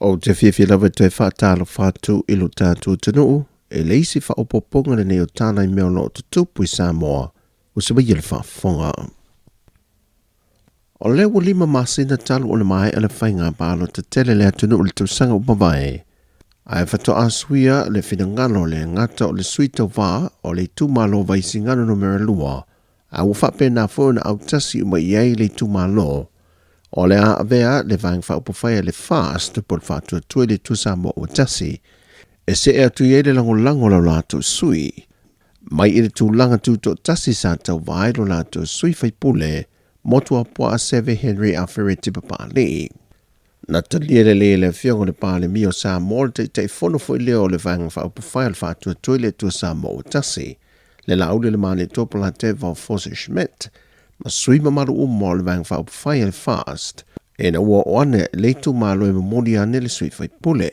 O te whiwhilawa te whaatalo whātu ilo tātou tanu, e leisi whaopoponga le neo tānai meo no te tupu I Sāmoa, o se waiele whaafonga. O lewa 5 masina talu o le mai ala whainga pālo te tele lea tunu o le tausanga upawai. Ai whato asuia le whingano le ngata o le suita wā o le tūmalo vaisingano no mera lua, a uwhape na whona au tasi uma iei le tūmalo. O le a avea le vang whaupawhai le fast por whātua tue le tūsamo o tasi, e se ea tu iei le lango la lātou sui. Mai I le tūlanga tūto tasi sa tau vai lo lātou sui whaipule, motua poa seve Henry a where tipa pāli. Na talia le whiongo le pāle mio Sāmoa te whono fo leo le vang whaupawhai le whātua tue le tūsamo o tasi, le laule le mane tōpala te vau Fose Schmidt, ma sui mamaru umo le vang whaupawhai le fast, e na ua oane le tūmalo e mamori ane le sui whaipule.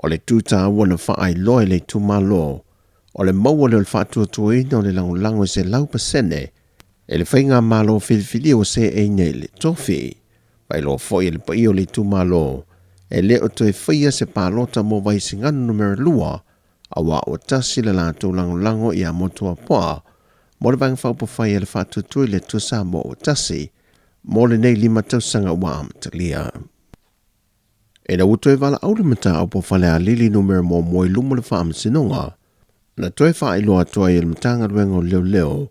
O le tūtā ua na whaai loe le tūmalo, o le maua le whātua tuina o le lango se laupa sene, e le whainga malo whiwhili o se e nei le tofi, pai lo foi le pai o le tūmalo, e le o toi whaia se pālota mo vaisingano numero lua, awa o tasi le lātou lango I a motua poa, mo le vang whaupawhai e le whātua tui le tūsamo o tasi, mo le nei 5 tausanga ua amatalia. E na utoe wala au le mata au po whale a lili numero mo moi lumo le whaam sinonga, na toi wha iloa toa I le matanga luengo leo,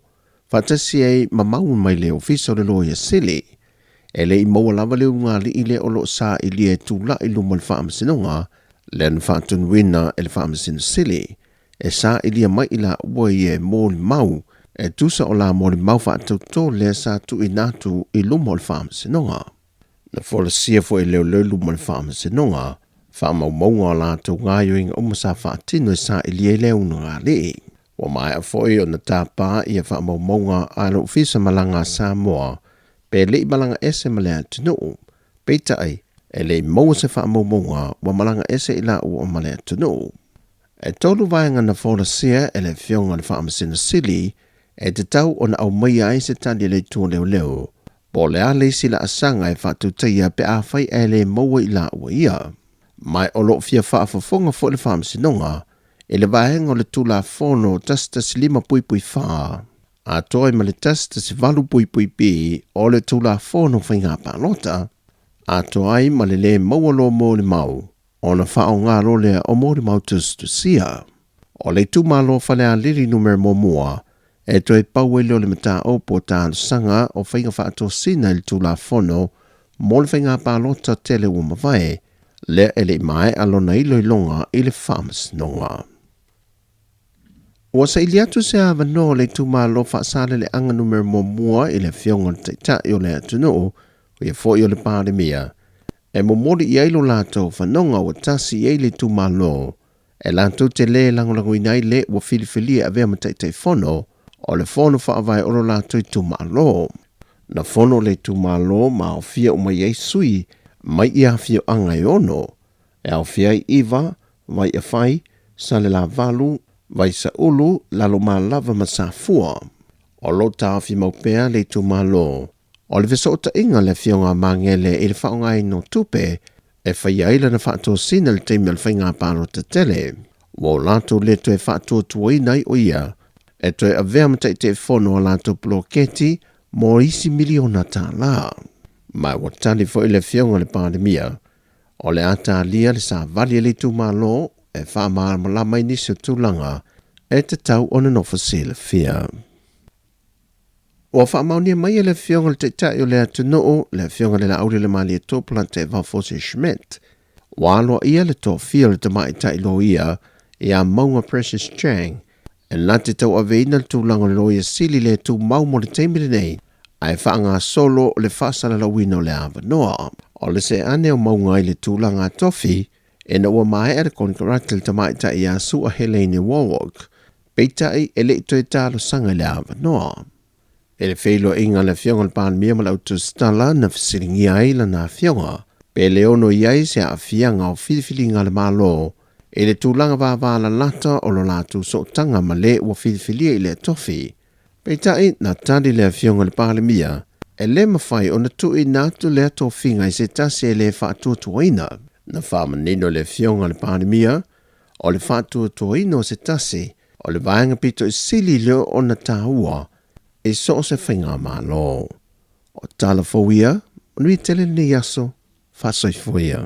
whatasi e mamau mai leo fiso le loa sili, e le I maua lava leo ngā li I le olo sa I li e tūla I lumo le whaam sinonga, le na whaatun wina e le whaam sinu sili, e sa I li a mai ila ua I e mō li mau, e tusa o la mō li mau whaatau tō le sa tu I nātu I lumo le whaam sinonga. Na fola sia fo I leo lumo le whaam sinonga, whaamau maunga o lātou ngāioinga o masa whaatino I sa I li e leo ngā li. Wa mai a foi o na tāpā I a whaamau maunga a lo ufisa malanga Sāmoa, pe le I malanga ese malea tunu, peita ai, e le maua se whaamau maunga wa malanga ese I la ua malea tunu. E tolu vaenga na fola sia e le whionga le whaamasina sili, e te tau o na au mai ai se tali le tua leo, po le a le sila asanga e whaatutaia pe a whai e le maua I la ua ia. Mai o lo fia whaafafonga fo le whaamasinonga, e le vaenga o le tula fono tastas 5 pui whaa, a toi ma le tastas 8 pui pi o le tula fono whainga pālota, a toi ma le maua lo mo le mau, o na whao ngā rolea o mo le mau tusia. O le tūmalo whale a liri numero mo mua, e toi pau e leo le mata o po tāna sanga o whainga whaato sina le tula fono, mo le whainga pālota tele ua mawai, le ele mai alona ilo longa I le whaamasinonga. Ua sa ili atu se awa no le tūmalo whaasale le anga numero mo mua I le whionga te tai o le atuno, o ia fo I o le pāre mea, e mo mori I ailo lātou whanonga o tasi I le tūmalo, e lātou te le langolango I nai le ua whiliwhili a vea mataitai whono, o le whono whaavai oro lātou I tūmalo. Na whono le tūmalo ma o fia o mai sui, mai I a fia anga I ono, e au fia I iwa, vai a whai, sa le la valu, vai sa ulu, lalo ma lava ma sa fua. O lo tāwhi maupea le tūmalo, o le viso ta inga le fionga mangele I le whaongai no tupe, e whai aila na whaato sina le teimia le whainga pāro te tele. Wo lato le toe whaato tuainai o ia, e toe a vea matai te whono a lato ploketi, mo isi miliona tā la. Mai wa tali fo I le fionga le pandemia, o le ata lia le sa vali le tūmalo, e whaamara malamai nisi o tūlanga, e te tau o na nofasi le fia. Ua whaamaunia mai le fionga le te tai o le atunoo, le fionga le la aure le mali e tōpala te vau Fose Schmidt. Wa aloa ia le tō fia le te mai tai lo ia, e a maunga Precious Chang, e la te tau aveina le tūlanga le loia sili le tū mau mo le teimire nei, ai whaanga solo le whaasala la wino le awa noa. O le se ane o maunga I le tūlanga tofi, e na ua mai e konkarata le tamaita I a sua Helene Warwick, peitai e le ito e talo sanga le awa noa. E le wheilo inga le fionga le pāna mia mala utus Tala na fisiringi ai la na fionga, pe le ono iai se a fianga o whiliwhili ngā le malo, e le tūlanga wāwāla lata o lo lātu so tanga ma le ua whiliwhili I le tofi. Peitai na tali le fionga le pāna mia, e le mawhai o na tui nātu le ato whinga I se tasi e le whātua tuaina. Na whamanino le fionga le pandemia, o le whātua toino se tase, o le vaenga pito I sili leo o na tāua, e so se whainga malo. O Tala fōia, nui tele ni yaso, whasoi fōia.